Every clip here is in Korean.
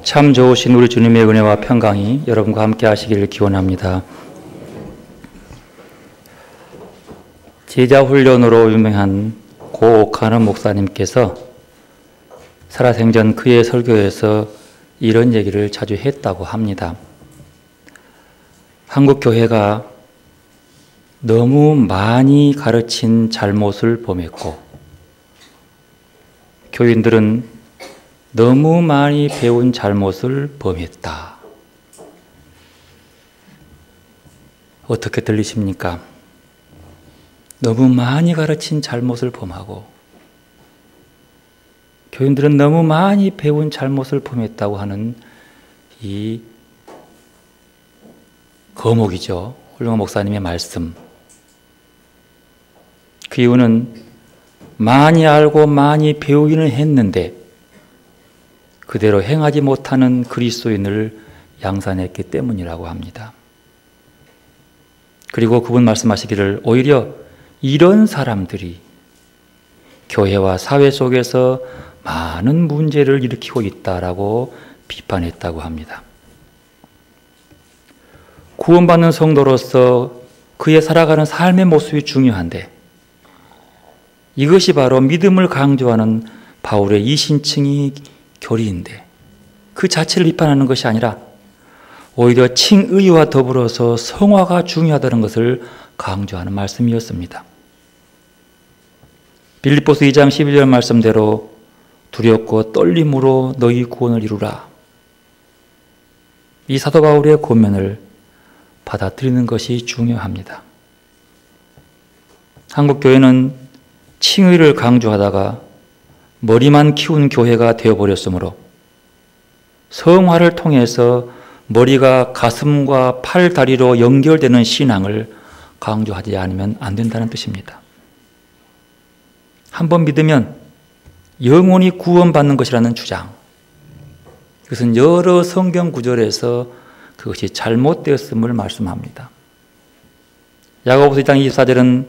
참 좋으신 우리 주님의 은혜와 평강이 여러분과 함께 하시기를 기원합니다. 제자훈련으로 유명한 고 옥하는 목사님께서 살아생전 그의 설교에서 이런 얘기를 자주 했다고 합니다. 한국 교회가 너무 많이 가르친 잘못을 범했고 교인들은 너무 많이 배운 잘못을 범했다. 어떻게 들리십니까? 너무 많이 가르친 잘못을 범하고 교인들은 너무 많이 배운 잘못을 범했다고 하는 이 거목이죠. 훌륭한 목사님의 말씀. 그 이유는 많이 알고 많이 배우기는 했는데 그대로 행하지 못하는 그리스도인을 양산했기 때문이라고 합니다. 그리고 그분 말씀하시기를 오히려 이런 사람들이 교회와 사회 속에서 많은 문제를 일으키고 있다라고 비판했다고 합니다. 구원받는 성도로서 그의 살아가는 삶의 모습이 중요한데 이것이 바로 믿음을 강조하는 바울의 이신칭이 교리인데 그 자체를 비판하는 것이 아니라 오히려 칭의와 더불어서 성화가 중요하다는 것을 강조하는 말씀이었습니다. 빌립보서 2장 11절 말씀대로 두렵고 떨림으로 너희 구원을 이루라. 이 사도 바울의 권면을 받아들이는 것이 중요합니다. 한국 교회는 칭의를 강조하다가 머리만 키운 교회가 되어버렸으므로 성화를 통해서 머리가 가슴과 팔, 다리로 연결되는 신앙을 강조하지 않으면 안 된다는 뜻입니다. 한번 믿으면 영원히 구원받는 것이라는 주장. 이것은 여러 성경 구절에서 그것이 잘못되었음을 말씀합니다. 야고보서 2장 24절은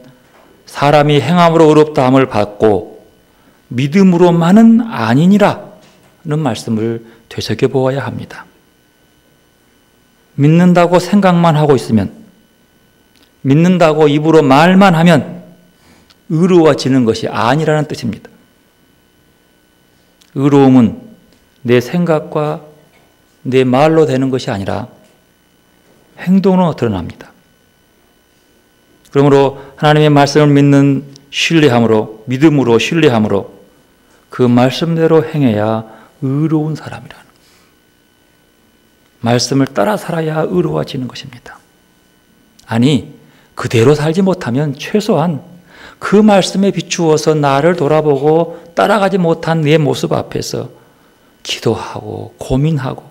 사람이 행함으로 의롭다함을 받고 믿음으로만은 아니니라 는 말씀을 되새겨보아야 합니다. 믿는다고 생각만 하고 있으면, 믿는다고 입으로 말만 하면 의로워지는 것이 아니라는 뜻입니다. 의로움은 내 생각과 내 말로 되는 것이 아니라 행동으로 드러납니다. 그러므로 하나님의 말씀을 믿는 신뢰함으로, 믿음으로 신뢰함으로 그 말씀대로 행해야 의로운 사람이라는 말씀을 따라 살아야 의로워지는 것입니다. 아니, 그대로 살지 못하면 최소한 그 말씀에 비추어서 나를 돌아보고 따라가지 못한 내 모습 앞에서 기도하고 고민하고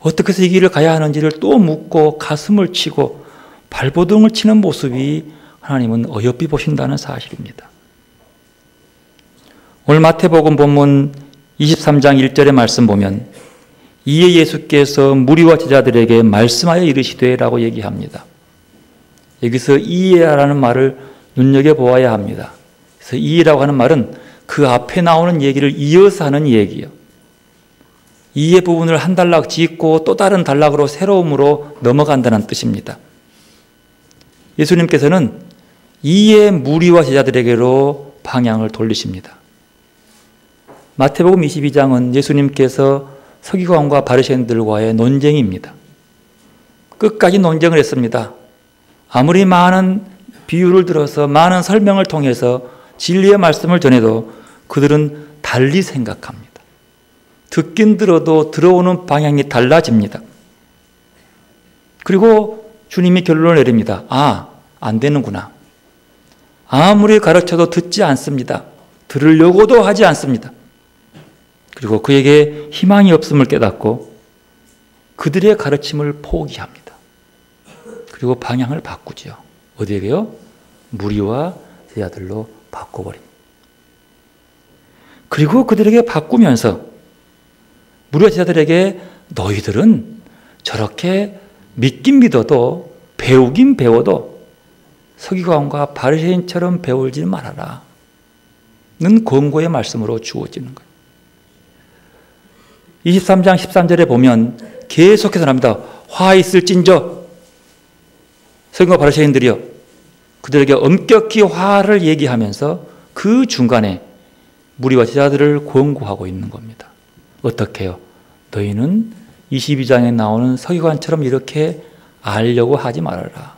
어떻게 해서 이 길을 가야 하는지를 또 묻고 가슴을 치고 발버둥을 치는 모습이 하나님은 어여삐 보신다는 사실입니다. 오늘 마태복음 본문 23장 1절의 말씀 보면 이에 예수께서 무리와 제자들에게 말씀하여 이르시되 라고 얘기합니다. 여기서 이에라는 말을 눈여겨보아야 합니다. 그래서 이에라고 하는 말은 그 앞에 나오는 얘기를 이어서 하는 얘기예요. 이의 부분을 한 단락 짓고 또 다른 단락으로 새로움으로 넘어간다는 뜻입니다. 예수님께서는 이의 무리와 제자들에게로 방향을 돌리십니다. 마태복음 22장은 예수님께서 서기관과 바리새인들과의 논쟁입니다. 끝까지 논쟁을 했습니다. 아무리 많은 비유를 들어서 많은 설명을 통해서 진리의 말씀을 전해도 그들은 달리 생각합니다. 듣긴 들어도 들어오는 방향이 달라집니다. 그리고 주님이 결론을 내립니다. 아, 안 되는구나. 아무리 가르쳐도 듣지 않습니다. 들으려고도 하지 않습니다. 그리고 그에게 희망이 없음을 깨닫고 그들의 가르침을 포기합니다. 그리고 방향을 바꾸죠. 어디에게요? 무리와 제자들로 바꿔버립니다. 그리고 그들에게 바꾸면서 무리와 제자들에게 너희들은 저렇게 믿긴 믿어도 배우긴 배워도 서기관과 바리새인처럼 배우지 말아라 는 권고의 말씀으로 주어지는 거예요. 23장 13절에 보면 계속해서 나옵니다. 화 있을진저. 서기관과 바리새인들이요, 그들에게 엄격히 화를 얘기하면서 그 중간에 무리와 제자들을 권고하고 있는 겁니다. 어떻게 해요? 너희는 22장에 나오는 서기관처럼 이렇게 알려고 하지 말아라.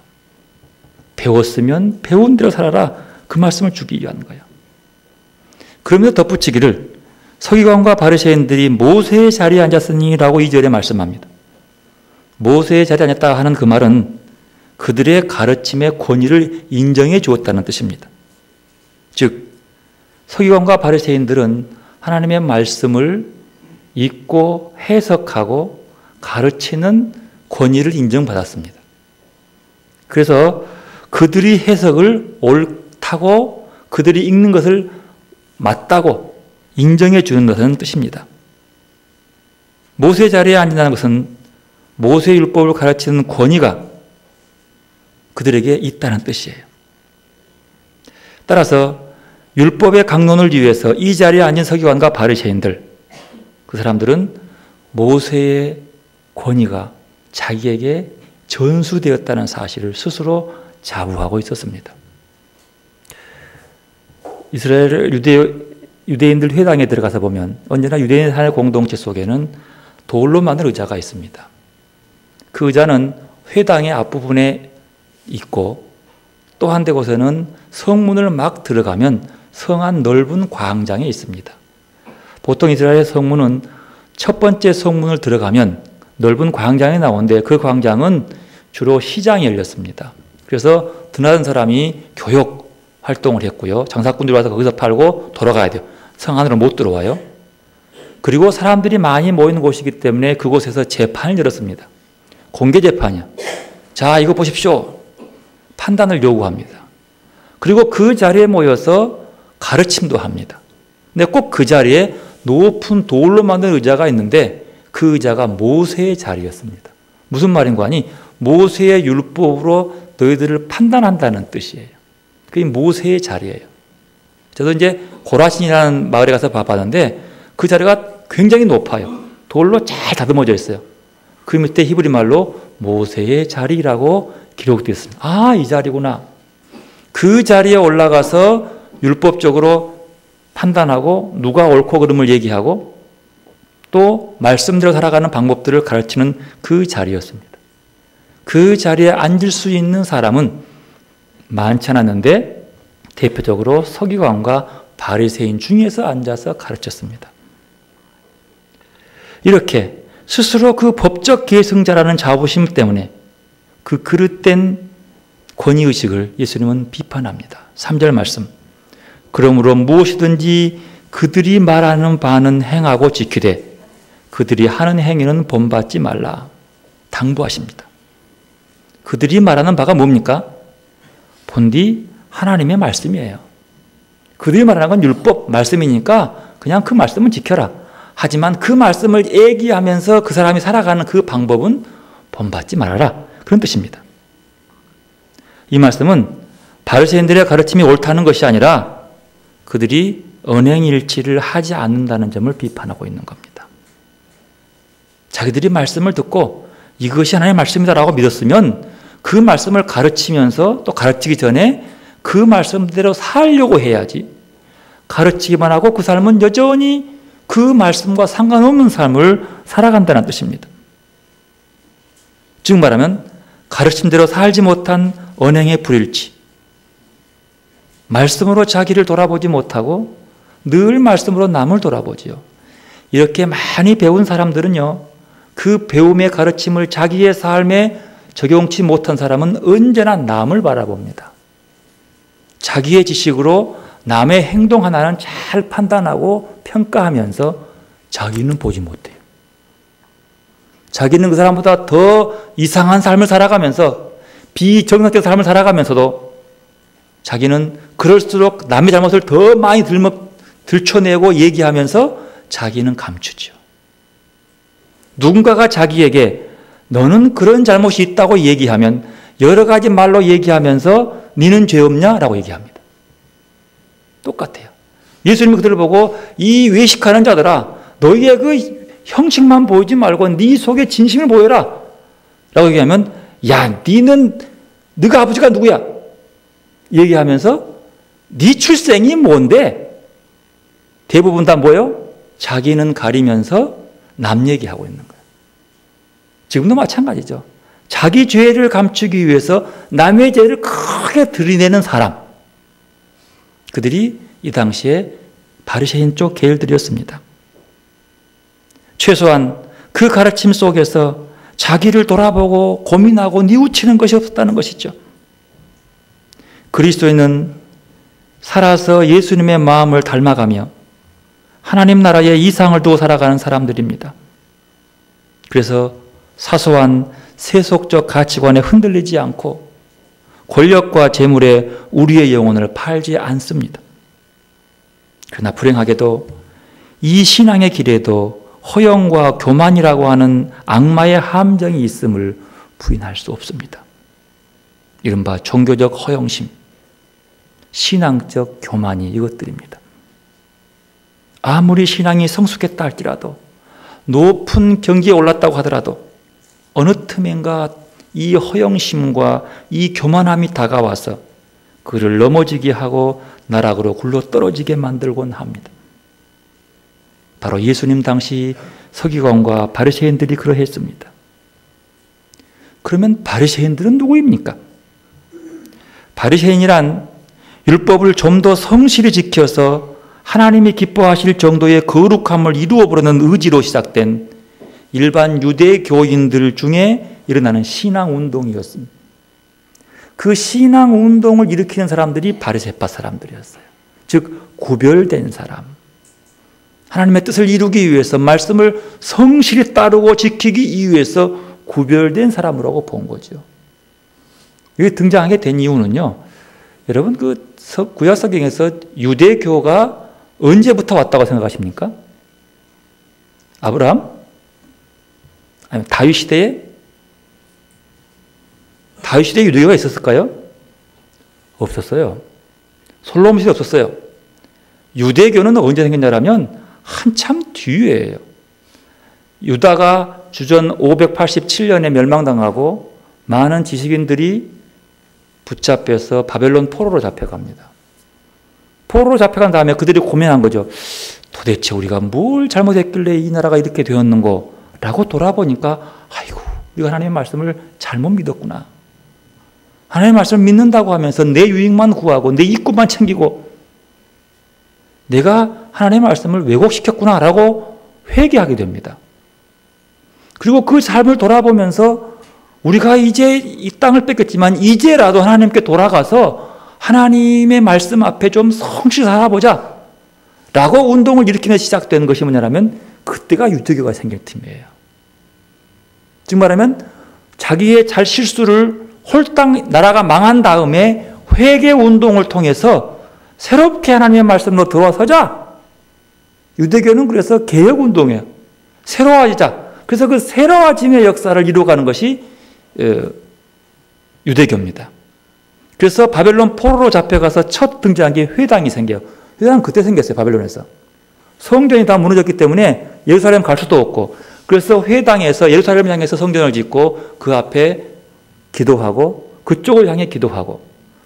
배웠으면 배운 대로 살아라. 그 말씀을 주기 위한 거예요. 그러면서 덧붙이기를 서기관과 바리새인들이 모세의 자리에 앉았으니라고 2절에 말씀합니다. 모세의 자리에 앉았다 하는 그 말은 그들의 가르침의 권위를 인정해 주었다는 뜻입니다. 즉 서기관과 바리새인들은 하나님의 말씀을 읽고 해석하고 가르치는 권위를 인정받았습니다. 그래서 그들이 해석을 옳다고 그들이 읽는 것을 맞다고 인정해 주는 것은 뜻입니다. 모세의 자리에 앉는다는 것은 모세의 율법을 가르치는 권위가 그들에게 있다는 뜻이에요. 따라서 율법의 강론을 위해서 이 자리에 앉은 서기관과 바리새인들, 그 사람들은 모세의 권위가 자기에게 전수되었다는 사실을 스스로 자부하고 있었습니다. 이스라엘 유대인들 회당에 들어가서 보면 언제나 유대인의 공동체 속에는 돌로 만든 의자가 있습니다. 그 의자는 회당의 앞부분에 있고 또 한 곳에는 성문을 막 들어가면 성안 넓은 광장에 있습니다. 보통 이스라엘 성문은 첫 번째 성문을 들어가면 넓은 광장에 나오는데 그 광장은 주로 시장이 열렸습니다. 그래서 드나든 사람이 교역 활동을 했고요. 장사꾼들이 와서 거기서 팔고 돌아가야 돼요. 성 안으로 못 들어와요. 그리고 사람들이 많이 모이는 곳이기 때문에 그곳에서 재판을 열었습니다. 공개 재판이야. 자, 이거 보십시오. 판단을 요구합니다. 그리고 그 자리에 모여서 가르침도 합니다. 근데 꼭 그 자리에 높은 돌로 만든 의자가 있는데 그 의자가 모세의 자리였습니다. 무슨 말인가 하니 모세의 율법으로 너희들을 판단한다는 뜻이에요. 그게 모세의 자리예요. 저도 이제 고라신이라는 마을에 가서 봐봤는데 그 자리가 굉장히 높아요. 돌로 잘 다듬어져 있어요. 그 밑에 히브리 말로 모세의 자리라고 기록되어 있습니다. 아, 이 자리구나. 그 자리에 올라가서 율법적으로 판단하고 누가 옳고 그름을 얘기하고 또 말씀대로 살아가는 방법들을 가르치는 그 자리였습니다. 그 자리에 앉을 수 있는 사람은 많지 않았는데 대표적으로 서기관과 바리새인 중에서 앉아서 가르쳤습니다. 이렇게 스스로 그 법적 계승자라는 자부심 때문에 그 그릇된 권위의식을 예수님은 비판합니다. 3절 말씀. 그러므로 무엇이든지 그들이 말하는 바는 행하고 지키되 그들이 하는 행위는 본받지 말라. 당부하십니다. 그들이 말하는 바가 뭡니까? 본디 하나님의 말씀이에요. 그들이 말하는 건 율법 말씀이니까 그냥 그 말씀은 지켜라. 하지만 그 말씀을 얘기하면서 그 사람이 살아가는 그 방법은 본받지 말아라. 그런 뜻입니다. 이 말씀은 바리새인들의 가르침이 옳다는 것이 아니라 그들이 언행일치를 하지 않는다는 점을 비판하고 있는 겁니다. 자기들이 말씀을 듣고 이것이 하나님의 말씀이다라고 믿었으면 그 말씀을 가르치면서 또 가르치기 전에 그 말씀대로 살려고 해야지, 가르치기만 하고 그 삶은 여전히 그 말씀과 상관없는 삶을 살아간다는 뜻입니다. 즉 말하면 가르침대로 살지 못한 언행의 불일치, 말씀으로 자기를 돌아보지 못하고 늘 말씀으로 남을 돌아보지요. 이렇게 많이 배운 사람들은요, 그 배움의 가르침을 자기의 삶에 적용치 못한 사람은 언제나 남을 바라봅니다. 자기의 지식으로 남의 행동 하나는 잘 판단하고 평가하면서 자기는 보지 못해요. 자기는 그 사람보다 더 이상한 삶을 살아가면서 비정상적인 삶을 살아가면서도 자기는 그럴수록 남의 잘못을 더 많이 들춰내고 얘기하면서 자기는 감추죠. 누군가가 자기에게 너는 그런 잘못이 있다고 얘기하면 여러 가지 말로 얘기하면서 너는 죄 없냐? 라고 얘기합니다. 똑같아요. 예수님이 그들을 보고 이 외식하는 자들아, 너희의 그 형식만 보이지 말고 네 속에 진심을 보여라 라고 얘기하면, 야, 너가 아버지가 누구야? 얘기하면서 네 출생이 뭔데? 대부분 다 뭐예요? 자기는 가리면서 남 얘기하고 있는 거예요. 지금도 마찬가지죠. 자기 죄를 감추기 위해서 남의 죄를 크게 들이대는 사람, 그들이 이 당시에 바리새인 쪽 계열들이었습니다. 최소한 그 가르침 속에서 자기를 돌아보고 고민하고 뉘우치는 것이 없었다는 것이죠. 그리스도인은 살아서 예수님의 마음을 닮아가며 하나님 나라의 이상을 두고 살아가는 사람들입니다. 그래서 사소한 세속적 가치관에 흔들리지 않고 권력과 재물에 우리의 영혼을 팔지 않습니다. 그러나 불행하게도 이 신앙의 길에도 허영과 교만이라고 하는 악마의 함정이 있음을 부인할 수 없습니다. 이른바 종교적 허영심, 신앙적 교만이 이것들입니다. 아무리 신앙이 성숙했다 할지라도, 높은 경지에 올랐다고 하더라도 어느 틈엔가 이 허영심과 이 교만함이 다가와서 그를 넘어지게 하고 나락으로 굴러 떨어지게 만들곤 합니다. 바로 예수님 당시 서기관과 바리새인들이 그러했습니다. 그러면 바리새인들은 누구입니까? 바리새인이란 율법을 좀 더 성실히 지켜서 하나님이 기뻐하실 정도의 거룩함을 이루어 보려는 의지로 시작된 일반 유대교인들 중에 일어나는 신앙운동이었습니다. 그 신앙운동을 일으키는 사람들이 바리새파 사람들이었어요. 즉 구별된 사람, 하나님의 뜻을 이루기 위해서 말씀을 성실히 따르고 지키기 위해서 구별된 사람이라고 본 거죠. 이게 등장하게 된 이유는요, 여러분 그 구약 성경에서 유대교가 언제부터 왔다고 생각하십니까? 아브라함? 아니면 다윗 시대에? 다윗 시대에 유대교가 있었을까요? 없었어요. 솔로몬 시대에 없었어요. 유대교는 언제 생겼냐면 한참 뒤에예요. 유다가 주전 587년에 멸망당하고 많은 지식인들이 붙잡혀서 바벨론 포로로 잡혀갑니다. 포로로 잡혀간 다음에 그들이 고민한 거죠. 도대체 우리가 뭘 잘못했길래 이 나라가 이렇게 되었는고? 라고 돌아보니까 아이고, 우리가 하나님의 말씀을 잘못 믿었구나. 하나님의 말씀을 믿는다고 하면서 내 유익만 구하고 내 이익만 챙기고 내가 하나님의 말씀을 왜곡시켰구나 라고 회개하게 됩니다. 그리고 그 삶을 돌아보면서 우리가 이제 이 땅을 뺏겼지만 이제라도 하나님께 돌아가서 하나님의 말씀 앞에 좀 성실히 살아보자 라고 운동을 일으키며 시작된 것이 뭐냐면 그때가 유대교가 생길 틈이에요. 즉 말하면 자기의 잘 실수를 홀딱 나라가 망한 다음에 회개 운동을 통해서 새롭게 하나님의 말씀으로 들어서자. 유대교는 그래서 개혁 운동이에요. 새로워지자. 그래서 그 새로워짐의 역사를 이루어가는 것이 유대교입니다. 그래서 바벨론 포로로 잡혀가서 첫 등장한 게 회당이 생겨요. 회당은 그때 생겼어요. 바벨론에서. 성전이 다 무너졌기 때문에 예루살렘 갈 수도 없고, 그래서 회당에서 예루살렘을 향해서 성전을 짓고 그 앞에 기도하고 그쪽을 향해 기도하고,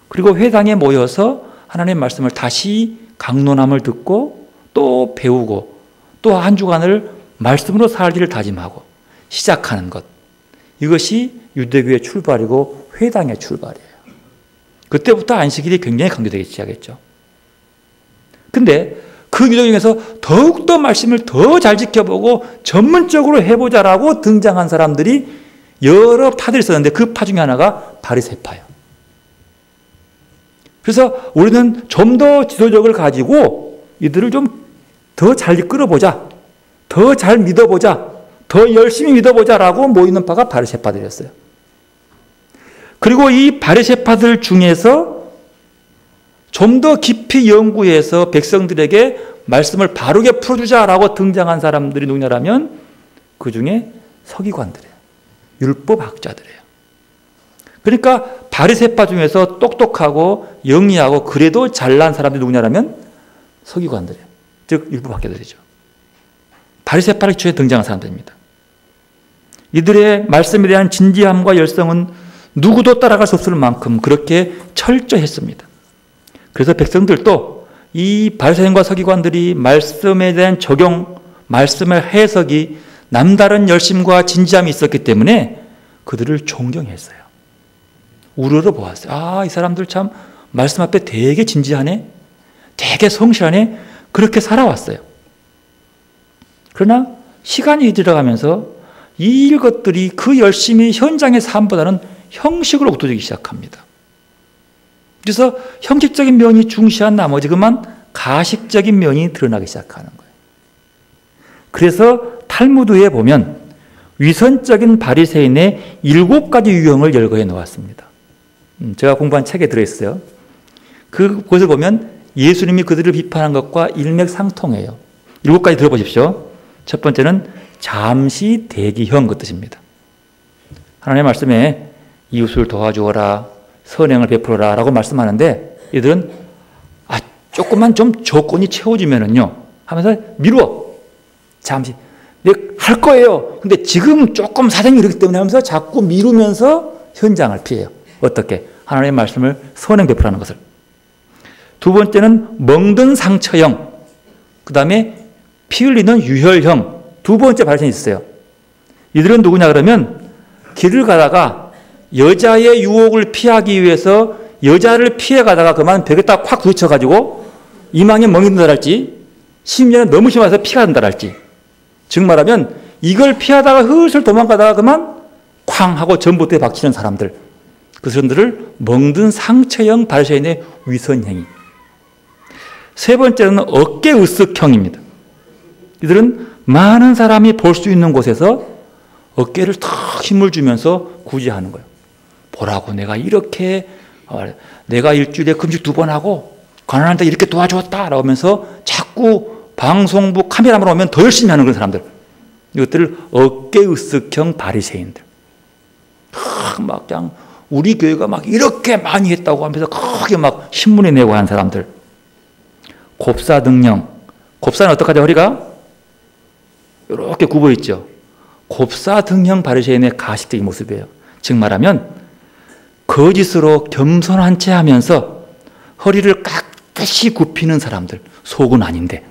그리고 회당에 모여서 하나님의 말씀을 다시 강론함을 듣고 또 배우고 또 한 주간을 말씀으로 살기를 다짐하고 시작하는 것, 이것이 유대교의 출발이고 회당의 출발이에요. 그때부터 안식일이 굉장히 강조되기 시작했죠. 근데 그 유대교 중에서 더욱더 말씀을 더 잘 지켜보고 전문적으로 해보자라고 등장한 사람들이 여러 파들이 있었는데 그 파 중에 하나가 바리새파예요. 그래서 우리는 좀 더 지도력을 가지고 이들을 좀 더 잘 이끌어보자, 더 잘 믿어보자, 더 열심히 믿어보자라고 모이는 파가 바리새파들이었어요. 그리고 이 바리새파들 중에서 좀 더 깊이 연구해서 백성들에게 말씀을 바르게 풀어주자라고 등장한 사람들이 누구냐라면 그 중에 서기관들이에요. 율법학자들이에요. 그러니까 바리새파 중에서 똑똑하고 영리하고 그래도 잘난 사람들이 누구냐라면 서기관들이에요. 즉 율법학자들이죠. 바리새 파리초에 등장한 사람들입니다. 이들의 말씀에 대한 진지함과 열성은 누구도 따라갈 수 없을 만큼 그렇게 철저했습니다. 그래서 백성들도 이 바리새인과 서기관들이 말씀에 대한 적용, 말씀의 해석이 남다른 열심과 진지함이 있었기 때문에 그들을 존경했어요. 우러러 보았어요. 아, 이 사람들 참 말씀 앞에 되게 진지하네, 되게 성실하네, 그렇게 살아왔어요. 그러나 시간이 들어가면서 이것들이 그 열심히 현장의 삶보다는 형식으로 옥도되기 시작합니다. 그래서 형식적인 면이 중시한 나머지 그만 가식적인 면이 드러나기 시작하는 거예요. 그래서 탈무드에 보면 위선적인 바리새인의 7가지 유형을 열거해 놓았습니다. 제가 공부한 책에 들어있어요. 그것을 보면 예수님이 그들을 비판한 것과 일맥상통해요. 7가지 들어보십시오. 첫 번째는 잠시 대기형 그 뜻입니다. 하나님의 말씀에 이웃을 도와주어라, 선행을 베풀어라 라고 말씀하는데 이들은 조금만 좀 조건이 채워지면은요 하면서 미루어. 잠시 내가 할 거예요. 근데 지금 조금 사정이 그렇기 때문에 하면서 자꾸 미루면서 현장을 피해요. 어떻게? 하나님의 말씀을 선행 베풀하는 것을. 두 번째는 멍든 상처형, 그 다음에 피 흘리는 유혈형, 두 번째 바리새인이 있어요. 이들은 누구냐 그러면 길을 가다가 여자의 유혹을 피하기 위해서 여자를 피해 가다가 그만 벽에 딱 확 부딪혀가지고 이마에 멍이 든다랄지, 심지어는 너무 심해서 피가 난다랄지, 즉 말하면 이걸 피하다가 슬슬 도망가다가 그만 쾅 하고 전봇대에 박치는 사람들, 그 사람들을 멍든 상처형 바리새인의 위선행위. 세 번째는 어깨 으쓱형입니다. 이들은 많은 사람이 볼 수 있는 곳에서 어깨를 탁 힘을 주면서 구제하는 거예요. 보라고 내가 이렇게 내가 일주일에 금식 2번 하고 가난한데 이렇게 도와주었다 라고 하면서 자꾸 방송부 카메라만 오면 더 열심히 하는 그런 사람들. 이것들을 어깨 으쓱형 바리새인들. 막 그냥 우리 교회가 막 이렇게 많이 했다고 하면서 크게 막 신문에 내고 하는 사람들. 곱사등형. 곱사는 어떡하죠? 허리가 이렇게 굽어 있죠. 곱사등형 바리새인의 가식적인 모습이에요. 즉 말하면 거짓으로 겸손한 채 하면서 허리를 깍듯이 굽히는 사람들. 속은 아닌데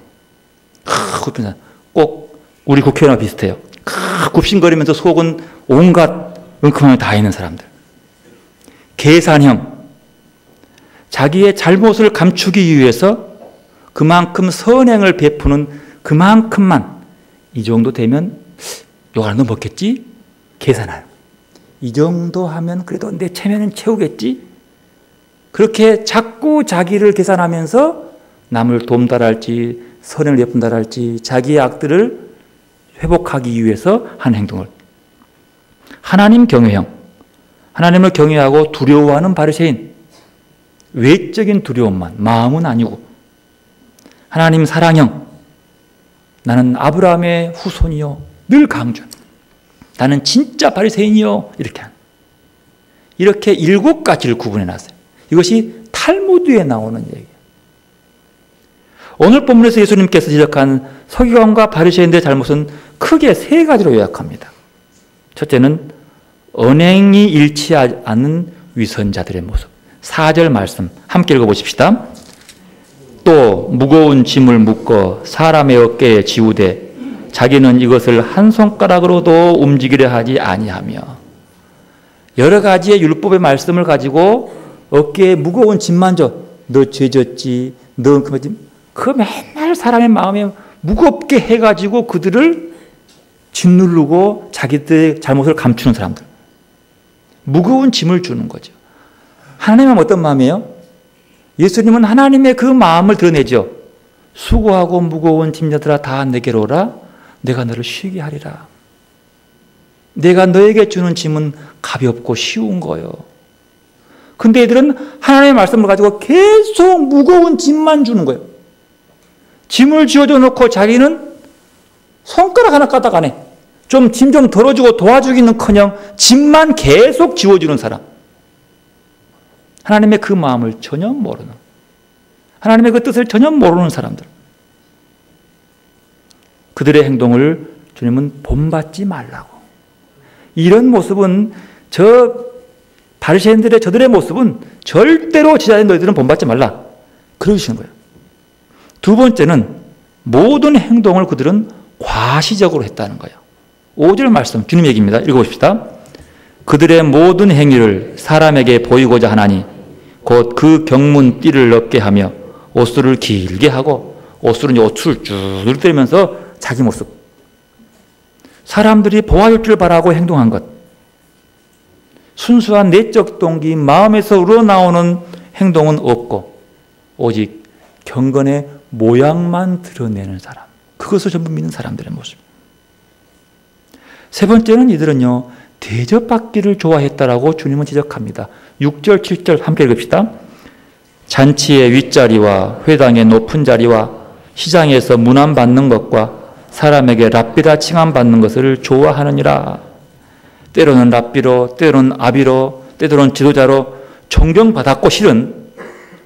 굽히는 사람. 꼭 우리 국회의원과 비슷해요. 굽신거리면서 속은 온갖 은큼함이 다 있는 사람들. 계산형. 자기의 잘못을 감추기 위해서 그만큼 선행을 베푸는 그만큼만, 이 정도 되면 요 하나 더 먹겠지? 계산하요. 이 정도 하면 그래도 내 체면은 채우겠지? 그렇게 자꾸 자기를 계산하면서 남을 돕달할지 선행을 베푼다랄지 자기의 악들을 회복하기 위해서 하는 행동을. 하나님 경외형. 하나님을 경외하고 두려워하는 바리새인. 외적인 두려움만, 마음은 아니고. 하나님 사랑형. 나는 아브라함의 후손이요. 늘 강조. 나는 진짜 바리새인이요. 이렇게 7가지를 구분해 놨어요. 이것이 탈무드에 나오는 얘기예요. 오늘 본문에서 예수님께서 지적한 서기관과 바리새인들의 잘못은 크게 3가지로 요약합니다. 첫째는 언행이 일치하지 않는 위선자들의 모습. 4절 말씀 함께 읽어보십시다. 또 무거운 짐을 묶어 사람의 어깨에 지우되 자기는 이것을 한 손가락으로도 움직이려 하지 아니하며. 여러 가지의 율법의 말씀을 가지고 어깨에 무거운 짐만 줘. 너 죄졌지, 너 그 맨날 사람의 마음에 무겁게 해가지고 그들을 짓누르고 자기들의 잘못을 감추는 사람들. 무거운 짐을 주는 거죠. 하나님은 어떤 마음이에요? 예수님은 하나님의 그 마음을 드러내죠. 수고하고 무거운 짐자들아 다 내게로 오라. 내가 너를 쉬게 하리라. 내가 너에게 주는 짐은 가볍고 쉬운 거예요. 근데 얘들은 하나님의 말씀을 가지고 계속 무거운 짐만 주는 거예요. 짐을 지어줘 놓고 자기는 손가락 하나 까딱하네. 좀 짐 좀 덜어주고 도와주기는커녕 짐만 계속 지워주는 사람. 하나님의 그 마음을 전혀 모르는, 하나님의 그 뜻을 전혀 모르는 사람들. 그들의 행동을 주님은 본받지 말라고. 이런 모습은 바리새인들의 저들의 모습은 절대로 제자인 너희들은 본받지 말라. 그러시는 거예요. 두 번째는 모든 행동을 그들은 과시적으로 했다는 거예요. 5절 말씀 주님 얘기입니다. 읽어봅시다. 그들의 모든 행위를 사람에게 보이고자 하나니 곧 그 경문 띠를 넓게 하며 옷술을 길게 하고 옷술은 옷을 쭉 늘뜨리면서 자기 모습. 사람들이 보아줄 줄 바라고 행동한 것. 순수한 내적 동기, 마음에서 우러나오는 행동은 없고 오직 경건의 모양만 드러내는 사람. 그것을 전부 믿는 사람들의 모습. 세 번째는 이들은요, 대접받기를 좋아했다라고 주님은 지적합니다. 6절, 7절 함께 읽읍시다. 잔치의 윗자리와 회당의 높은 자리와 시장에서 문안받는 것과 사람에게 랍비라 칭함받는 것을 좋아하느니라. 때로는 랍비로, 때로는 아비로, 때로는 지도자로 존경받았고 실은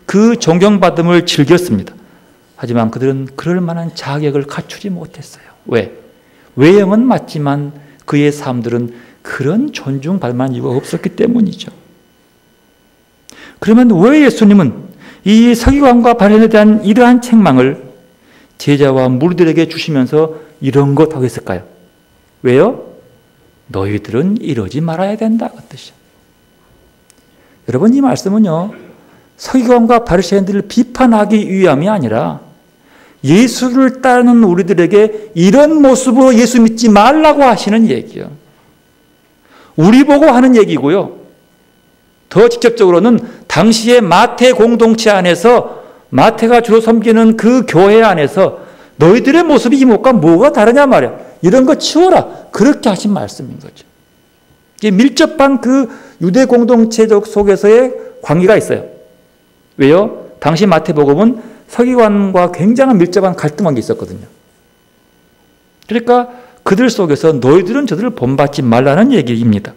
그 존경받음을 즐겼습니다. 하지만 그들은 그럴 만한 자격을 갖추지 못했어요. 왜? 외형은 맞지만 그의 삶들은 그런 존중받을 만한 이유가 없었기 때문이죠. 그러면 왜 예수님은 이 서기관과 바리새인에 대한 이러한 책망을 제자와 무리들에게 주시면서 이런 것 하고 있을까요? 왜요? 너희들은 이러지 말아야 된다. 그 뜻이죠. 여러분, 이 말씀은요, 서기관과 바리새인들을 비판하기 위함이 아니라 예수를 따르는 우리들에게 이런 모습으로 예수 믿지 말라고 하시는 얘기예요. 우리 보고 하는 얘기고요. 더 직접적으로는 당시의 마태 공동체 안에서 마태가 주로 섬기는 그 교회 안에서 너희들의 모습이 이목과 뭐가 다르냐 말이야. 이런 거 치워라. 그렇게 하신 말씀인 거죠. 이게 밀접한 그 유대 공동체 속에서의 관계가 있어요. 왜요? 당시 마태복음은 서기관과 굉장한 밀접한 갈등 관계가 있었거든요. 그러니까 그들 속에서 너희들은 저들을 본받지 말라는 얘기입니다.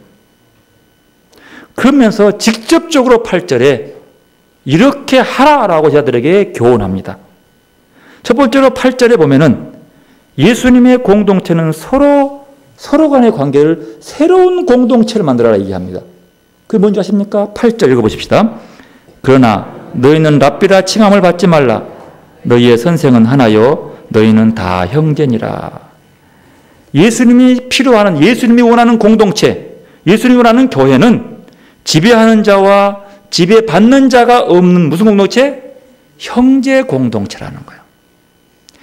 그러면서 직접적으로 8절에 이렇게 하라라고 제자들에게 교훈합니다. 첫 번째로 8절에 보면은 예수님의 공동체는 서로 간의 관계를 새로운 공동체를 만들어라 얘기합니다. 그게 뭔지 아십니까? 8절 읽어보십시다. 그러나 너희는 랍비라 칭함을 받지 말라. 너희의 선생은 하나요 너희는 다 형제니라. 예수님이 필요하는, 예수님이 원하는 공동체, 예수님이 원하는 교회는 지배하는 자와 지배받는 자가 없는 무슨 공동체? 형제 공동체라는 거예요.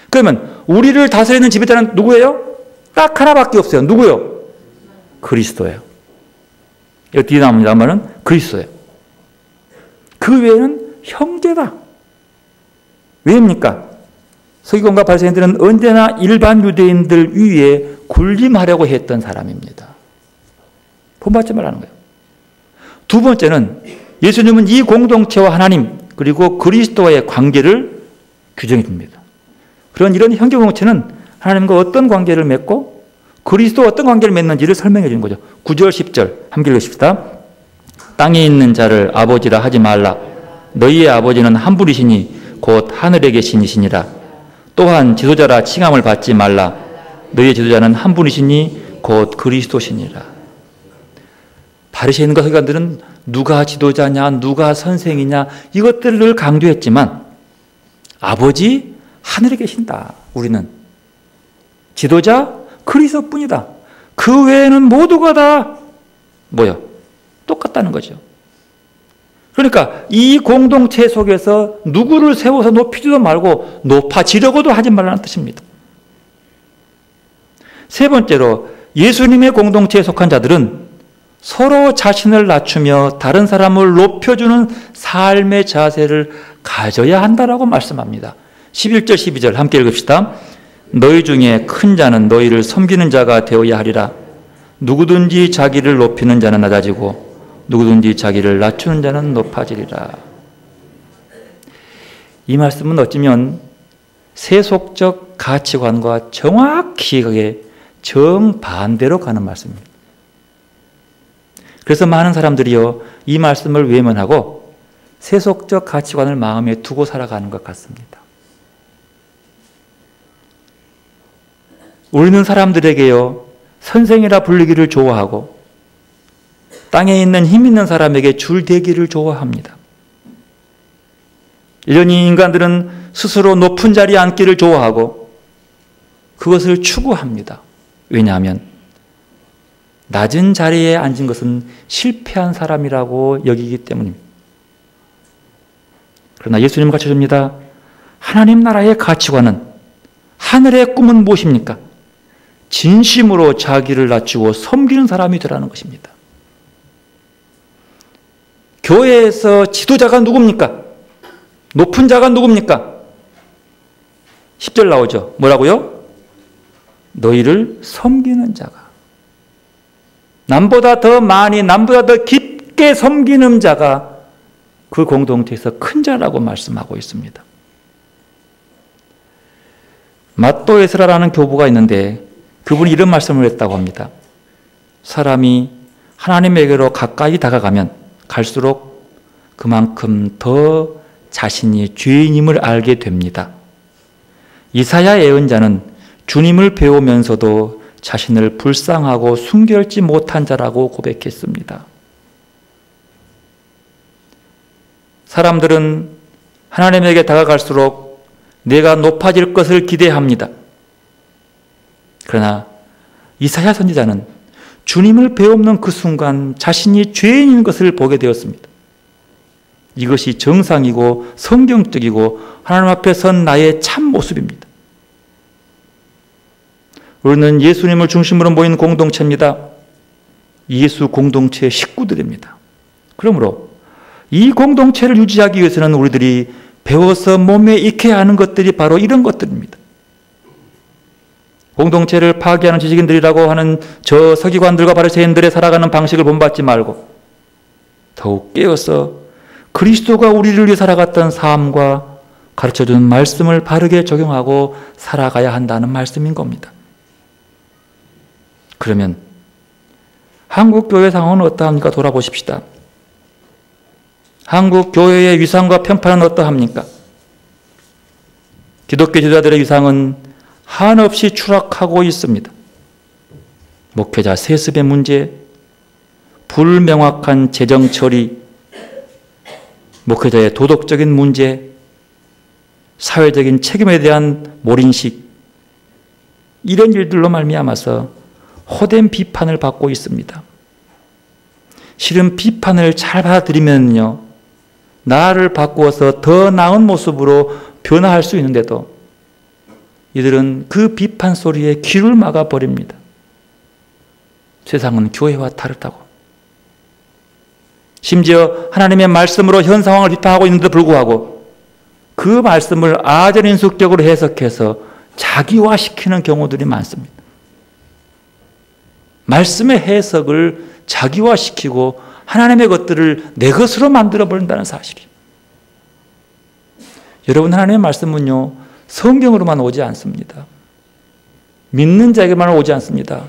그러면 우리를 다스리는 지배자는 누구예요? 딱 하나밖에 없어요. 누구요? 그리스도예요. 여기 뒤에 나옵니다. 말은 그리스도예요. 그 외에는 형제다. 왜입니까? 서기관과 바리새인들은 언제나 일반 유대인들 위에 군림하려고 했던 사람입니다. 본받지 말라는 거예요. 두 번째는 예수님은 이 공동체와 하나님 그리고 그리스도와의 관계를 규정해 줍니다. 그런 이런 형제 공동체는 하나님과 어떤 관계를 맺고 그리스도와 어떤 관계를 맺는지를 설명해 주는 거죠. 9절 10절 함께 읽으십시다. 땅에 있는 자를 아버지라 하지 말라. 너희의 아버지는 한 분이시니 곧 하늘에 계시니시니라. 또한 지도자라 칭함을 받지 말라. 너희의 지도자는 한 분이시니 곧 그리스도시니라. 바리새인과 서기관들은 누가 지도자냐, 누가 선생이냐 이것들을 늘 강조했지만 아버지 하늘에 계신다. 우리는 지도자 그리스도뿐이다. 그 외에는 모두가 다 뭐요? 똑같다는 거죠. 그러니까 이 공동체 속에서 누구를 세워서 높이지도 말고 높아지려고도 하지 말라는 뜻입니다. 세 번째로 예수님의 공동체에 속한 자들은 서로 자신을 낮추며 다른 사람을 높여주는 삶의 자세를 가져야 한다라고 말씀합니다. 11절 12절 함께 읽읍시다. 너희 중에 큰 자는 너희를 섬기는 자가 되어야 하리라. 누구든지 자기를 높이는 자는 낮아지고 누구든지 자기를 낮추는 자는 높아지리라. 이 말씀은 어쩌면 세속적 가치관과 정확히 정반대로 가는 말씀입니다. 그래서 많은 사람들이요, 이 말씀을 외면하고 세속적 가치관을 마음에 두고 살아가는 것 같습니다. 우리는 사람들에게요, 선생이라 불리기를 좋아하고 땅에 있는 힘 있는 사람에게 줄대기를 좋아합니다. 이러니 인간들은 스스로 높은 자리에 앉기를 좋아하고 그것을 추구합니다. 왜냐하면 낮은 자리에 앉은 것은 실패한 사람이라고 여기기 때문입니다. 그러나 예수님은 가르쳐줍니다. 하나님 나라의 가치관은, 하늘의 꿈은 무엇입니까? 진심으로 자기를 낮추고 섬기는 사람이 되라는 것입니다. 교회에서 지도자가 누굽니까? 높은 자가 누굽니까? 10절 나오죠. 뭐라고요? 너희를 섬기는 자가. 남보다 더 많이, 남보다 더 깊게 섬기는 자가 그 공동체에서 큰 자라고 말씀하고 있습니다. 마또 에스라라는 교부가 있는데 그분이 이런 말씀을 했다고 합니다. 사람이 하나님에게로 가까이 다가가면 갈수록 그만큼 더 자신이 죄인임을 알게 됩니다. 이사야 예언자는 주님을 배우면서도 자신을 불쌍하고 순결치 못한 자라고 고백했습니다. 사람들은 하나님에게 다가갈수록 내가 높아질 것을 기대합니다. 그러나 이사야 선지자는 주님을 배우는 그 순간 자신이 죄인인 것을 보게 되었습니다. 이것이 정상이고 성경적이고 하나님 앞에 선 나의 참 모습입니다. 우리는 예수님을 중심으로 모인 공동체입니다. 예수 공동체의 식구들입니다. 그러므로 이 공동체를 유지하기 위해서는 우리들이 배워서 몸에 익혀야 하는 것들이 바로 이런 것들입니다. 공동체를 파괴하는 지식인들이라고 하는 저 서기관들과 바리새인들의 살아가는 방식을 본받지 말고 더욱 깨어서 그리스도가 우리를 위해 살아갔던 삶과 가르쳐주는 말씀을 바르게 적용하고 살아가야 한다는 말씀인 겁니다. 그러면 한국 교회 상황은 어떠합니까? 돌아보십시다. 한국 교회의 위상과 편파는 어떠합니까? 기독교 지도자들의 위상은 한없이 추락하고 있습니다. 목회자 세습의 문제, 불명확한 재정 처리, 목회자의 도덕적인 문제, 사회적인 책임에 대한 몰인식, 이런 일들로 말미암아서 호된 비판을 받고 있습니다. 실은 비판을 잘 받아들이면요, 나를 바꾸어서 더 나은 모습으로 변화할 수 있는데도 이들은 그 비판 소리에 귀를 막아버립니다. 세상은 교회와 다르다고. 심지어 하나님의 말씀으로 현 상황을 비판하고 있는데도 불구하고 그 말씀을 아전인숙적으로 해석해서 자기화시키는 경우들이 많습니다. 말씀의 해석을 자기화시키고 하나님의 것들을 내 것으로 만들어버린다는 사실이에요. 여러분, 하나님의 말씀은요, 성경으로만 오지 않습니다. 믿는 자에게만 오지 않습니다.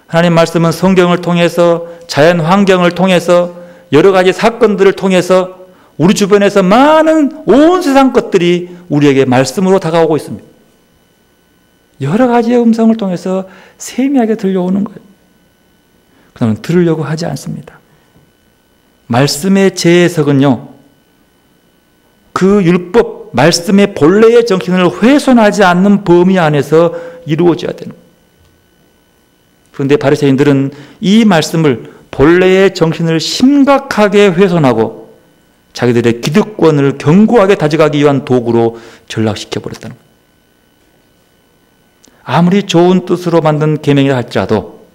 하나님의 말씀은 성경을 통해서, 자연 환경을 통해서, 여러 가지 사건들을 통해서 우리 주변에서 많은 온 세상 것들이 우리에게 말씀으로 다가오고 있습니다. 여러 가지의 음성을 통해서 세미하게 들려오는 거예요. 그러면 들으려고 하지 않습니다. 말씀의 재해석은요, 그 율법, 말씀의 본래의 정신을 훼손하지 않는 범위 안에서 이루어져야 되는 거예요. 그런데 바리새인들은 이 말씀을 본래의 정신을 심각하게 훼손하고 자기들의 기득권을 견고하게 다져가기 위한 도구로 전락시켜버렸다는 거예요. 아무리 좋은 뜻으로 만든 계명이라 할지라도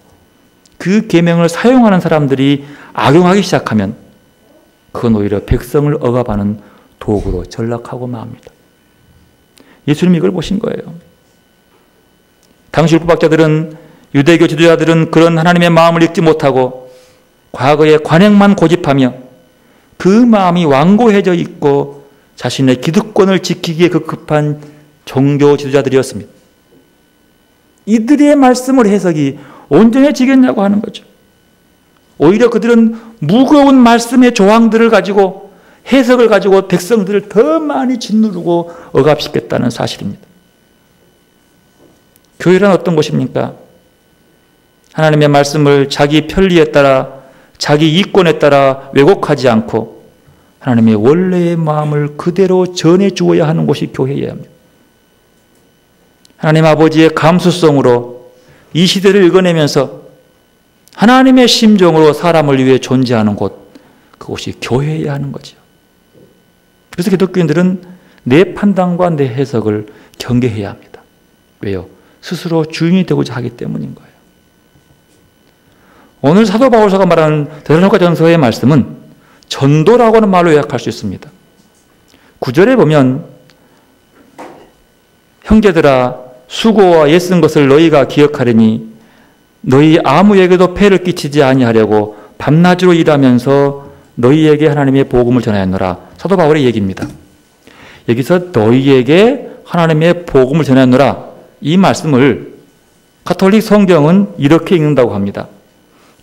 그 계명을 사용하는 사람들이 악용하기 시작하면 그건 오히려 백성을 억압하는 도구로 전락하고 맙니다. 예수님이 이걸 보신 거예요. 당시 율법학자들은, 유대교 지도자들은 그런 하나님의 마음을 읽지 못하고 과거의 관행만 고집하며 그 마음이 완고해져 있고 자신의 기득권을 지키기에 급급한 종교 지도자들이었습니다. 이들의 말씀을 해석이 온전해지겠냐고 하는 거죠. 오히려 그들은 무거운 말씀의 조항들을 가지고, 해석을 가지고 백성들을 더 많이 짓누르고 억압시켰다는 사실입니다. 교회란 어떤 곳입니까? 하나님의 말씀을 자기 편리에 따라, 자기 이권에 따라 왜곡하지 않고 하나님의 원래의 마음을 그대로 전해 주어야 하는 곳이 교회여야 합니다. 하나님 아버지의 감수성으로 이 시대를 읽어내면서 하나님의 심정으로 사람을 위해 존재하는 곳, 그곳이 교회여야 하는 거죠. 그래서 기독교인들은 내 판단과 내 해석을 경계해야 합니다. 왜요? 스스로 주인이 되고자 하기 때문인 거예요. 오늘 사도 바울서가 말하는 데살로니가 전서의 말씀은 전도라고 하는 말로 요약할 수 있습니다. 9절에 보면 형제들아 수고와 애쓴 것을 너희가 기억하려니 너희 아무에게도 폐를 끼치지 아니하려고 밤낮으로 일하면서 너희에게 하나님의 복음을 전하였노라. 사도 바울의 얘기입니다. 여기서 너희에게 하나님의 복음을 전하였노라. 이 말씀을 가톨릭 성경은 이렇게 읽는다고 합니다.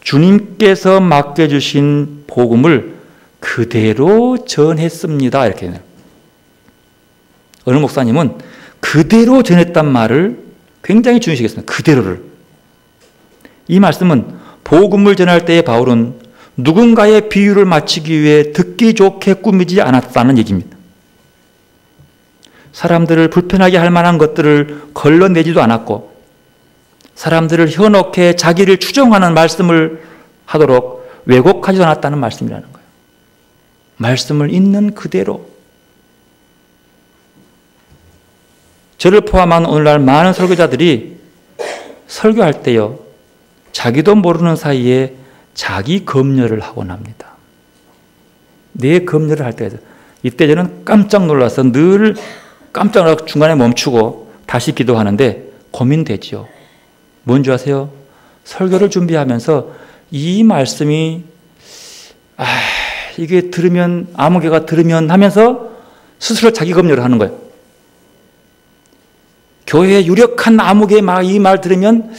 주님께서 맡겨주신 복음을 그대로 전했습니다. 이렇게 해요. 어느 목사님은 그대로 전했단 말을 굉장히 중요시했습니다. 그대로를. 이 말씀은 복음을 전할 때의 바울은 누군가의 비유를 맞추기 위해 듣기 좋게 꾸미지 않았다는 얘기입니다. 사람들을 불편하게 할 만한 것들을 걸러내지도 않았고 사람들을 현혹해 자기를 추종하는 말씀을 하도록 왜곡하지도 않았다는 말씀이라는 거예요. 말씀을 있는 그대로. 저를 포함한 오늘날 많은 설교자들이 설교할 때요, 자기도 모르는 사이에 자기 검열을 하곤 합니다. 내 검열을 할 때에서 이때 저는 깜짝 놀라서 늘 깜짝 놀라서 중간에 멈추고 다시 기도하는데 고민되죠. 뭔지 아세요? 설교를 준비하면서 이 말씀이 이게 들으면 아무개가 들으면 하면서 스스로 자기 검열을 하는 거예요. 교회에 유력한 아무개 이 말 들으면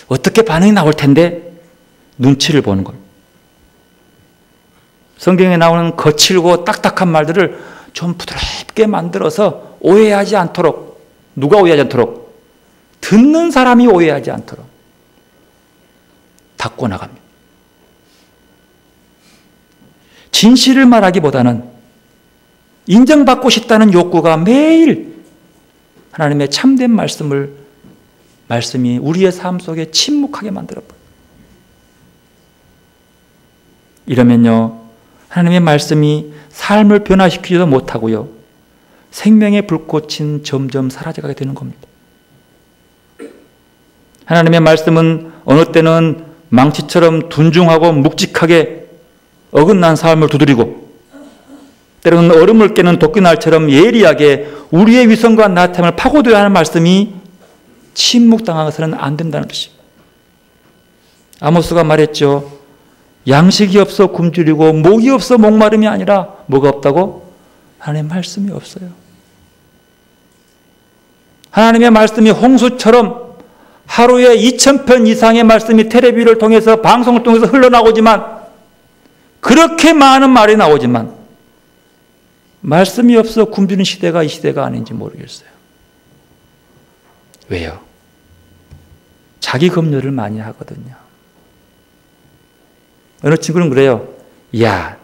어떻게 반응이 나올 텐데 눈치를 보는 거예요. 성경에 나오는 거칠고 딱딱한 말들을 좀 부드럽게 만들어서 오해하지 않도록, 누가 오해하지 않도록, 듣는 사람이 오해하지 않도록 닦고 나갑니다. 진실을 말하기보다는 인정받고 싶다는 욕구가 매일 하나님의 참된 말씀이 우리의 삶 속에 침묵하게 만들어버려요. 이러면요, 하나님의 말씀이 삶을 변화시키지도 못하고요, 생명의 불꽃은 점점 사라져가게 되는 겁니다. 하나님의 말씀은 어느 때는 망치처럼 둔중하고 묵직하게 어긋난 삶을 두드리고 때로는 얼음을 깨는 도끼날처럼 예리하게 우리의 위선과 나태함을 파고들어야 하는 말씀이 침묵당해서는 안 된다는 뜻입니다. 아모스가 말했죠. 양식이 없어 굶주리고 목이 없어 목마름이 아니라 뭐가 없다고? 하나님의 말씀이 없어요. 하나님의 말씀이 홍수처럼 하루에 2000편 이상의 말씀이 텔레비를 통해서 방송을 통해서 흘러나오지만 그렇게 많은 말이 나오지만 말씀이 없어 굶주린 시대가 이 시대가 아닌지 모르겠어요. 왜요? 자기 검열을 많이 하거든요. 어느 친구는 그래요. 야,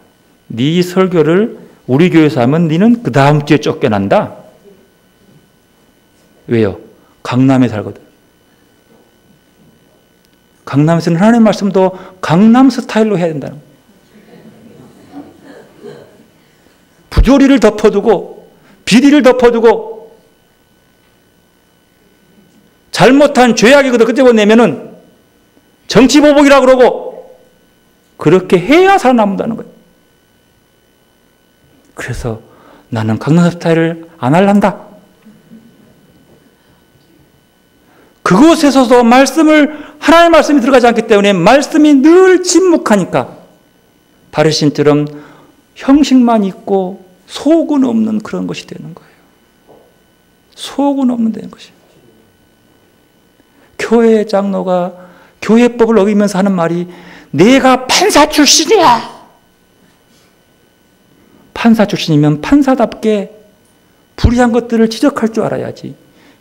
네 설교를 우리 교회에서 하면 너는 그 다음 주에 쫓겨난다. 왜요? 강남에 살거든. 강남에서는 하나님의 말씀도 강남 스타일로 해야 된다는 거예요. 부조리를 덮어두고 비리를 덮어두고 잘못한 죄악이거든 끄집어 내면은 정치보복이라고 그러고 그렇게 해야 살아남는다는 거예요. 그래서 나는 강남 스타일을 안 할란다. 그곳에서도 하나님의 말씀이 들어가지 않기 때문에 말씀이 늘 침묵하니까 바리새인처럼 형식만 있고 속은 없는 그런 것이 되는 거예요. 속은 없는 되는 것이. 교회 장로가 교회법을 어기면서 하는 말이 내가 판사 출신이야. 판사 출신이면 판사답게 불의한 것들을 지적할 줄 알아야지.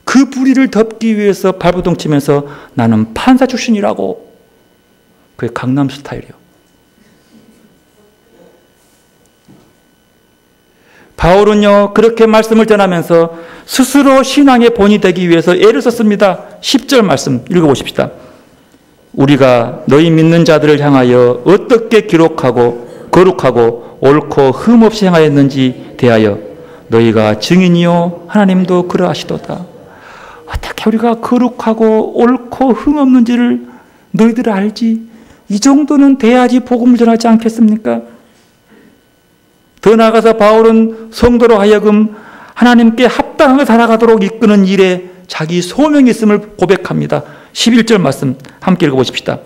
그 불의를 덮기 위해서 발버둥 치면서 나는 판사 출신이라고. 그게 강남 스타일이에요. 바울은요, 그렇게 말씀을 전하면서 스스로 신앙의 본이 되기 위해서 애를 썼습니다. 10절 말씀 읽어보십시다. 우리가 너희 믿는 자들을 향하여 어떻게 기록하고 거룩하고 옳고 흠없이 행하였는지 대하여 너희가 증인이요 하나님도 그러하시도다. 어떻게 우리가 거룩하고 옳고 흠없는지를 너희들 알지? 이 정도는 돼야지 복음을 전하지 않겠습니까? 더 나아가서 바울은 성도로 하여금 하나님께 합당하게 살아가도록 이끄는 일에 자기 소명이 있음을 고백합니다. 11절 말씀 함께 읽어보십시다.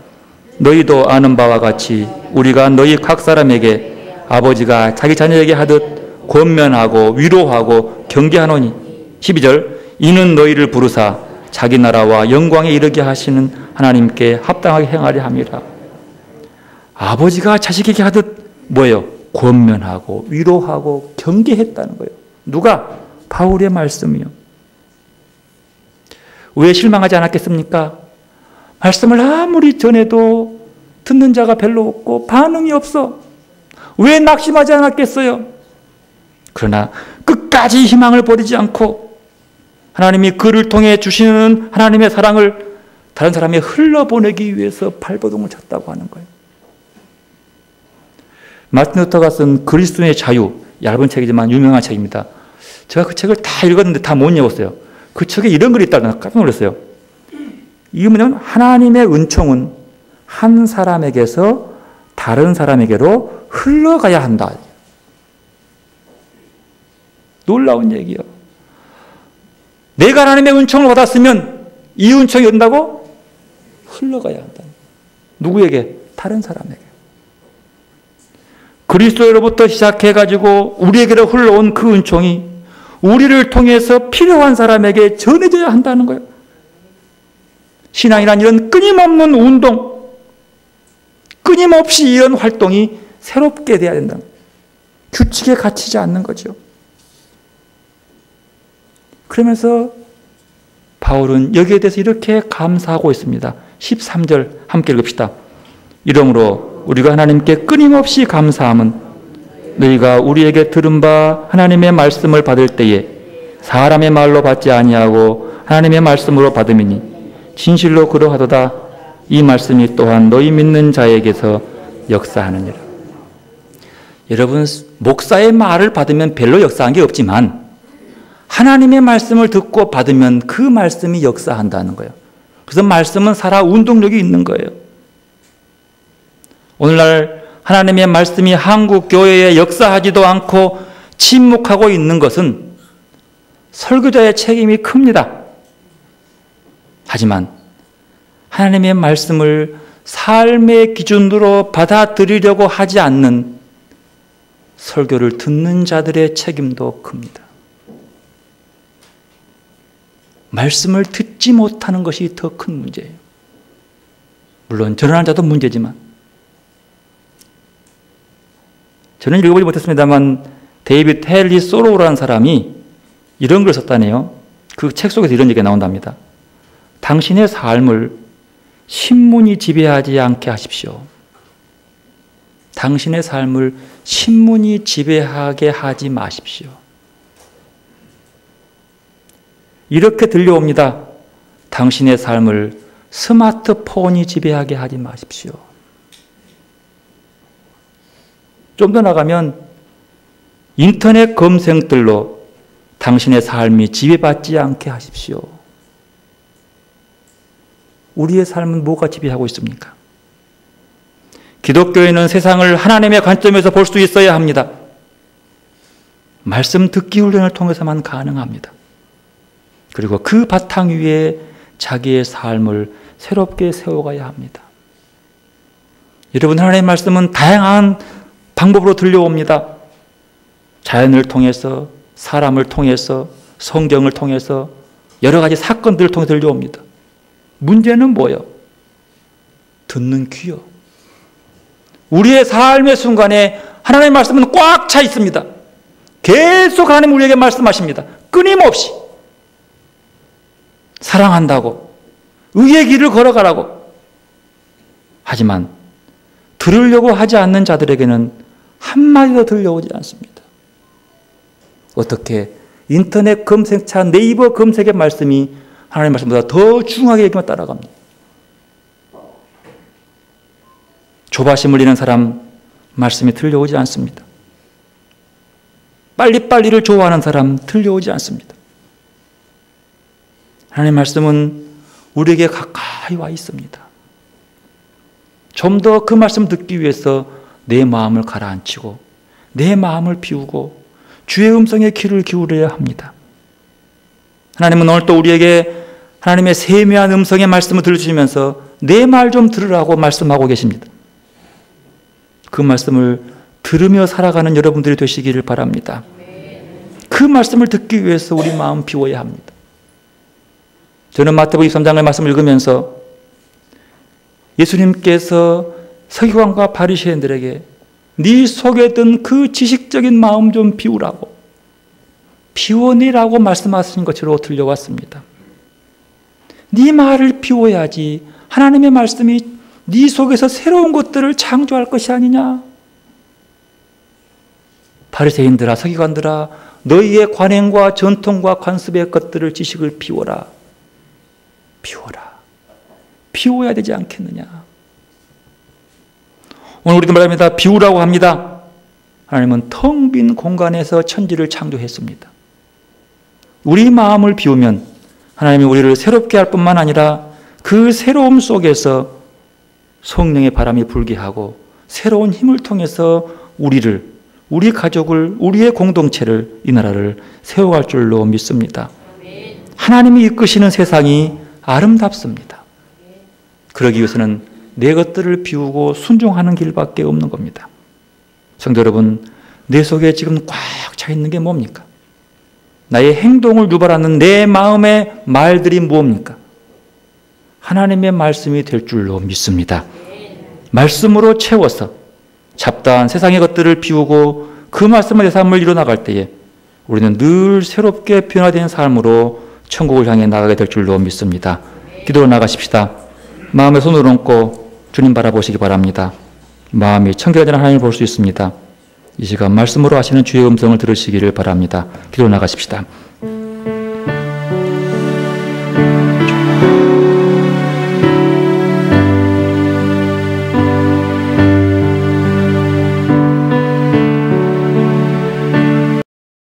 너희도 아는 바와 같이 우리가 너희 각 사람에게 아버지가 자기 자녀에게 하듯 권면하고 위로하고 경계하노니 12절 이는 너희를 부르사 자기 나라와 영광에 이르게 하시는 하나님께 합당하게 행하려 함이라. 아버지가 자식에게 하듯 뭐예요? 권면하고 위로하고 경계했다는 거예요. 누가? 바울의 말씀이요. 왜 실망하지 않았겠습니까? 말씀을 아무리 전해도 듣는 자가 별로 없고 반응이 없어. 왜 낙심하지 않았겠어요? 그러나 끝까지 희망을 버리지 않고 하나님이 그를 통해 주시는 하나님의 사랑을 다른 사람에 흘러보내기 위해서 발버둥을 쳤다고 하는 거예요. 마틴 루터가 쓴 그리스도의 자유, 얇은 책이지만 유명한 책입니다. 제가 그 책을 다 읽었는데 다 못 읽었어요. 그 책에 이런 글이 있다고 깜짝 놀랐어요. 이게 뭐냐면 하나님의 은총은 한 사람에게서 다른 사람에게로 흘러가야 한다. 놀라운 얘기예요. 내가 하나님의 은총을 받았으면 이 은총이 온다고 흘러가야 한다. 누구에게? 다른 사람에게. 그리스도로부터 시작해가지고 우리에게로 흘러온 그 은총이 우리를 통해서 필요한 사람에게 전해져야 한다는 거예요. 신앙이란 이런 끊임없는 운동, 끊임없이 이런 활동이 새롭게 돼야 된다는 거예요. 규칙에 갇히지 않는 거죠. 그러면서 바울은 여기에 대해서 이렇게 감사하고 있습니다. 13절 함께 읽읍시다. 이러므로 우리가 하나님께 끊임없이 감사함은 너희가 우리에게 들은 바 하나님의 말씀을 받을 때에 사람의 말로 받지 아니하고 하나님의 말씀으로 받음이니 진실로 그러하도다. 이 말씀이 또한 너희 믿는 자에게서 역사하느니라. 여러분, 목사의 말을 받으면 별로 역사한 게 없지만 하나님의 말씀을 듣고 받으면 그 말씀이 역사한다는 거예요. 그래서 말씀은 살아 운동력이 있는 거예요. 오늘날 하나님의 말씀이 한국 교회에 역사하지도 않고 침묵하고 있는 것은 설교자의 책임이 큽니다. 하지만 하나님의 말씀을 삶의 기준으로 받아들이려고 하지 않는 설교를 듣는 자들의 책임도 큽니다. 말씀을 듣지 못하는 것이 더 큰 문제예요. 물론 전하는 자도 문제지만 저는 읽어보지 못했습니다만 데이비드 헨리 소로우라는 사람이 이런 걸 썼다네요. 그 책 속에서 이런 얘기가 나온답니다. 당신의 삶을 신문이 지배하지 않게 하십시오. 당신의 삶을 신문이 지배하게 하지 마십시오. 이렇게 들려옵니다. 당신의 삶을 스마트폰이 지배하게 하지 마십시오. 좀 더 나가면 인터넷 검색들로 당신의 삶이 지배받지 않게 하십시오. 우리의 삶은 뭐가 지배하고 있습니까? 기독교인은 세상을 하나님의 관점에서 볼 수 있어야 합니다. 말씀 듣기 훈련을 통해서만 가능합니다. 그리고 그 바탕 위에 자기의 삶을 새롭게 세워가야 합니다. 여러분, 하나님의 말씀은 다양한 방법으로 들려옵니다. 자연을 통해서, 사람을 통해서, 성경을 통해서, 여러 가지 사건들을 통해 들려옵니다. 문제는 뭐예요? 듣는 귀요. 우리의 삶의 순간에 하나님의 말씀은 꽉 차 있습니다. 계속 하나님 우리에게 말씀하십니다. 끊임없이. 사랑한다고, 의의 길을 걸어가라고. 하지만 들으려고 하지 않는 자들에게는 한마디도 들려오지 않습니다. 어떻게 인터넷 검색차, 네이버 검색의 말씀이 하나님의 말씀보다 더 중하게 여기만 따라갑니다. 조바심 흘리는 사람 말씀이 들려오지 않습니다. 빨리빨리를 좋아하는 사람 들려오지 않습니다. 하나님의 말씀은 우리에게 가까이 와 있습니다. 좀 더 그 말씀 듣기 위해서 내 마음을 가라앉히고 내 마음을 비우고 주의 음성에 귀를 기울여야 합니다. 하나님은 오늘 또 우리에게 하나님의 세미한 음성의 말씀을 들려주시면서 내 말 좀 들으라고 말씀하고 계십니다. 그 말씀을 들으며 살아가는 여러분들이 되시기를 바랍니다. 그 말씀을 듣기 위해서 우리 마음 비워야 합니다. 저는 마태복음 23장의 말씀을 읽으면서 예수님께서 서기관과 바리새인들에게 네 속에 든 그 지식적인 마음 좀 비우라고, 비워내라고 말씀하신 것으로 들려왔습니다. 네 말을 비워야지 하나님의 말씀이 네 속에서 새로운 것들을 창조할 것이 아니냐. 바리새인들아, 서기관들아, 너희의 관행과 전통과 관습의 것들을, 지식을 비워라. 비워라. 비워야 되지 않겠느냐. 오늘 우리도 말합니다. 비우라고 합니다. 하나님은 텅 빈 공간에서 천지를 창조했습니다. 우리 마음을 비우면 하나님이 우리를 새롭게 할 뿐만 아니라 그 새로움 속에서 성령의 바람이 불게 하고 새로운 힘을 통해서 우리를, 우리 가족을, 우리의 공동체를, 이 나라를 세워갈 줄로 믿습니다. 하나님이 이끄시는 세상이 아름답습니다. 그러기 위해서는 내 것들을 비우고 순종하는 길밖에 없는 겁니다. 성도 여러분, 내 속에 지금 꽉 차 있는 게 뭡니까? 나의 행동을 유발하는 내 마음의 말들이 무엇입니까? 하나님의 말씀이 될 줄로 믿습니다. 말씀으로 채워서 잡다한 세상의 것들을 비우고 그 말씀의 내 삶을 이뤄나갈 때에 우리는 늘 새롭게 변화된 삶으로 천국을 향해 나가게 될 줄로 믿습니다. 기도로 나가십시다. 마음에 손을 얹고 주님 바라보시기 바랍니다. 마음이 청결하지 않은 하나님을 볼 수 있습니다. 이 시간 말씀으로 하시는 주의 음성을 들으시기를 바랍니다. 기도로 나가십시다.